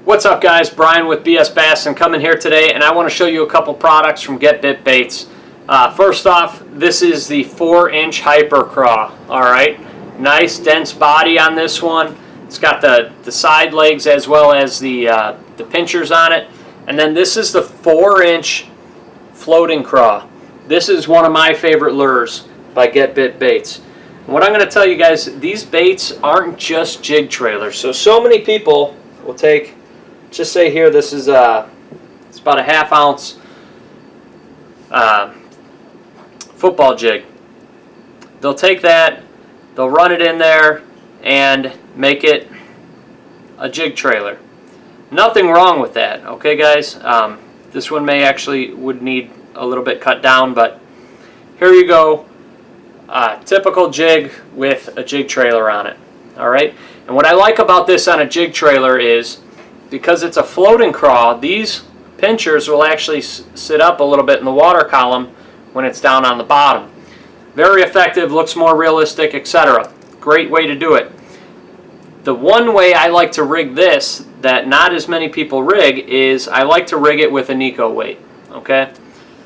What's up guys, Brian with BS Bass and coming here today, and I want to show you a couple products from Get Bit Baits. First off, this is the 4-inch HYPERCRAW. Alright, nice dense body on this one. It's got the side legs as well as the pinchers on it. And then this is the 4-inch floating craw. This is one of my favorite lures by Get Bit Baits. And what I'm going to tell you guys, these baits aren't just jig trailers. So many people will take, just say here, this is it's about a ½ ounce football jig. They'll take that, they'll run it in there and make it a jig trailer. Nothing wrong with that, okay guys? This one would need a little bit cut down, but here you go. Typical jig with a jig trailer on it. Alright, and what I like about this on a jig trailer is because it's a floating craw, these pinchers will actually sit up a little bit in the water column when it's down on the bottom. Very effective, looks more realistic, etc. Great way to do it. The one way I like to rig this that not as many people rig is I like to rig it with a Nico weight. Okay,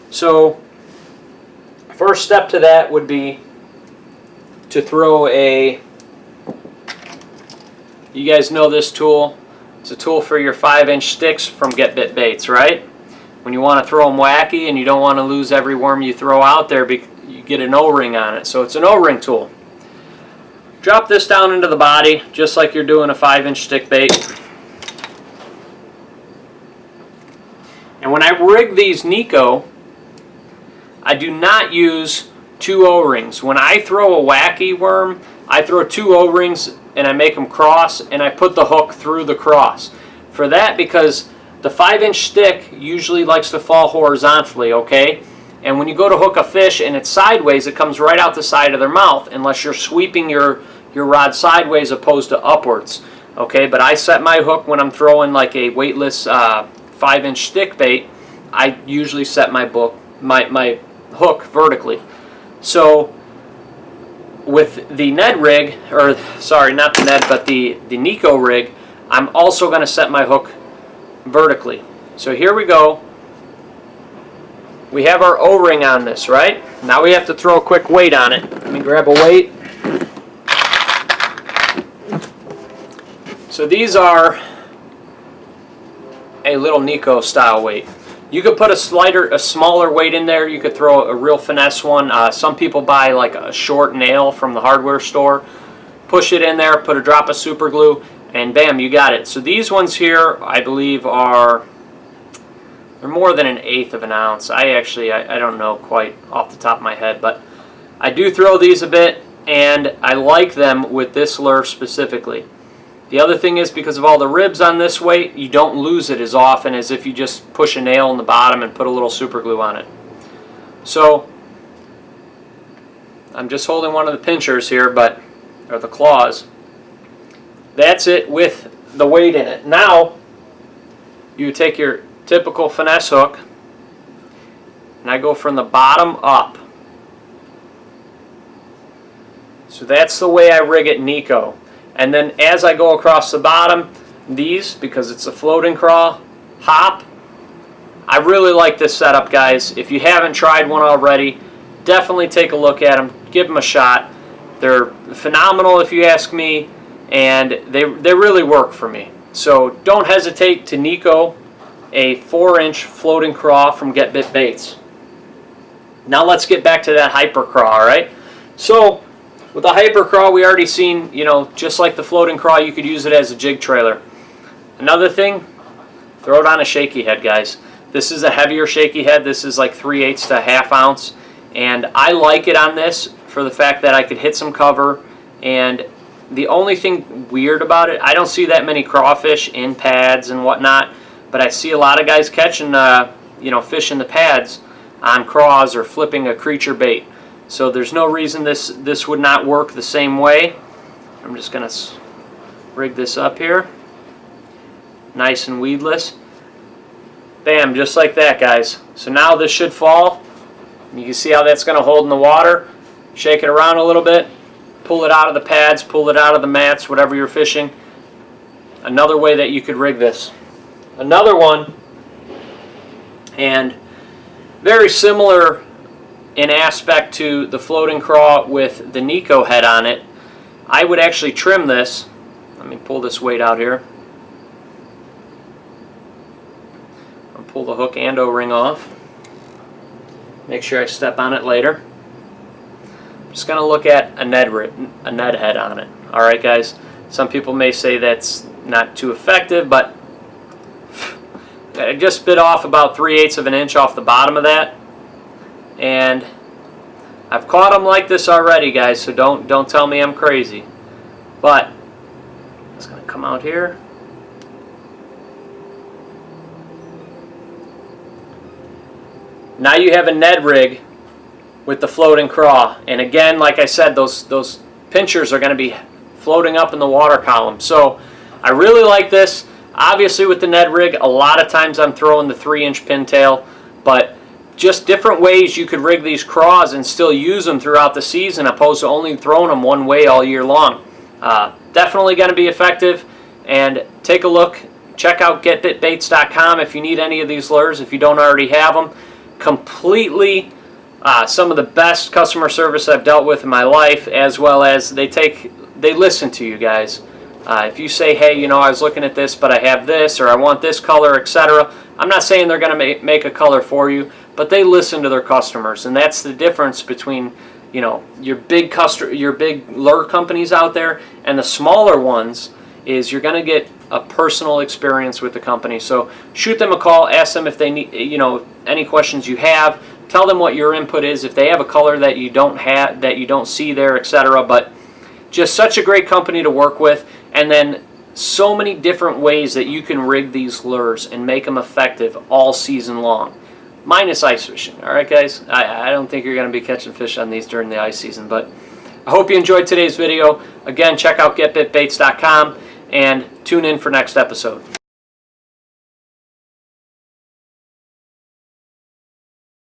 so first step to that would be to throw a, you guys know this tool, it's a tool for your 5-inch sticks from Get Bit Baits, right? When you want to throw them wacky and you don't want to lose every worm you throw out there, you get an O-ring on it. So it's an O-ring tool. Drop this down into the body just like you're doing a 5-inch stick bait. And when I rig these Nico, I do not use 2 O-rings. When I throw a wacky worm, I throw 2 O-rings and I make them cross and I put the hook through the cross. For that, because the 5-inch stick usually likes to fall horizontally, okay? And when you go to hook a fish and it's sideways, it comes right out the side of their mouth unless you're sweeping your rod sideways opposed to upwards, okay? But I set my hook when I'm throwing like a weightless 5-inch stick bait. I usually set my hook vertically. So with the Ned rig, or sorry, not the Ned, but the Nico rig, I'm also going to set my hook vertically. So here we go. We have our O-ring on this, right? Now we have to throw a quick weight on it. Let me grab a weight. So these are a little Nico style weight. You could put a smaller weight in there. You could throw a real finesse one. Some people buy like a short nail from the hardware store. Push it in there, put a drop of super glue, and bam, you got it. So these ones here, I believe, they're more than 1/8 of an ounce. I don't know quite off the top of my head, but I do throw these a bit, and I like them with this lure specifically. The other thing is, because of all the ribs on this weight, you don't lose it as often as if you just push a nail in the bottom and put a little super glue on it. So I'm just holding one of the pinchers here, or the claws. That's it with the weight in it. Now you take your typical finesse hook, and I go from the bottom up. So that's the way I rig it Nico. And then as I go across the bottom, these, because it's a floating craw, hop. I really like this setup, guys. If you haven't tried one already, definitely take a look at them. Give them a shot. They're phenomenal if you ask me, and they really work for me. So don't hesitate to Nico a 4-inch floating craw from Get Bit Baits. Now let's get back to that HYPERCRAW, alright? So with the HYPERCRAW, we already seen, you know, just like the floating craw, you could use it as a jig trailer. Another thing, throw it on a shaky head, guys. This is a heavier shaky head. This is like 3/8 to ½ ounce. And I like it on this for the fact that I could hit some cover. And the only thing weird about it, I don't see that many crawfish in pads and whatnot, but I see a lot of guys catching, you know, fish in the pads on craws or flipping a creature bait. So there's no reason this would not work the same way. I'm just going to rig this up here. Nice and weedless. Bam, just like that, guys. So now this should fall. You can see how that's going to hold in the water. Shake it around a little bit. Pull it out of the pads, pull it out of the mats, whatever you're fishing. Another way that you could rig this. Another one, and very similar in aspect to the floating craw with the Nico head on it. I would actually trim this. Let me pull this weight out here. I'll pull the hook and O-ring off. Make sure I step on it later. I'm just going to look at a Ned head on it. Alright guys, some people may say that's not too effective, but I just bit off about 3/8 of an inch off the bottom of that. And I've caught them like this already, guys, so don't tell me I'm crazy. But it's going to come out here. Now you have a Ned rig with the floating craw. And again, like I said, those pinchers are going to be floating up in the water column. So I really like this. Obviously with the Ned rig, a lot of times I'm throwing the 3-inch pintail, but just different ways you could rig these craws and still use them throughout the season, opposed to only throwing them one way all year long. Definitely going to be effective. And take a look. Check out getbitbaits.com if you need any of these lures, if you don't already have them. Completely some of the best customer service I've dealt with in my life, as well as they listen to you guys. If you say, hey, you know, I was looking at this, but I have this, or I want this color, etc. I'm not saying they're going to make a color for you, but they listen to their customers, and that's the difference between, you know, your big lure companies out there and the smaller ones. Is you're going to get a personal experience with the company. So shoot them a call, ask them if they need, you know, any questions you have. Tell them what your input is. If they have a color that you don't have, that you don't see there, etc. But just such a great company to work with, and then so many different ways that you can rig these lures and make them effective all season long, minus ice fishing. All right, guys. I don't think you're going to be catching fish on these during the ice season, but I hope you enjoyed today's video. Again, check out getbitbaits.com. and tune in for next episode.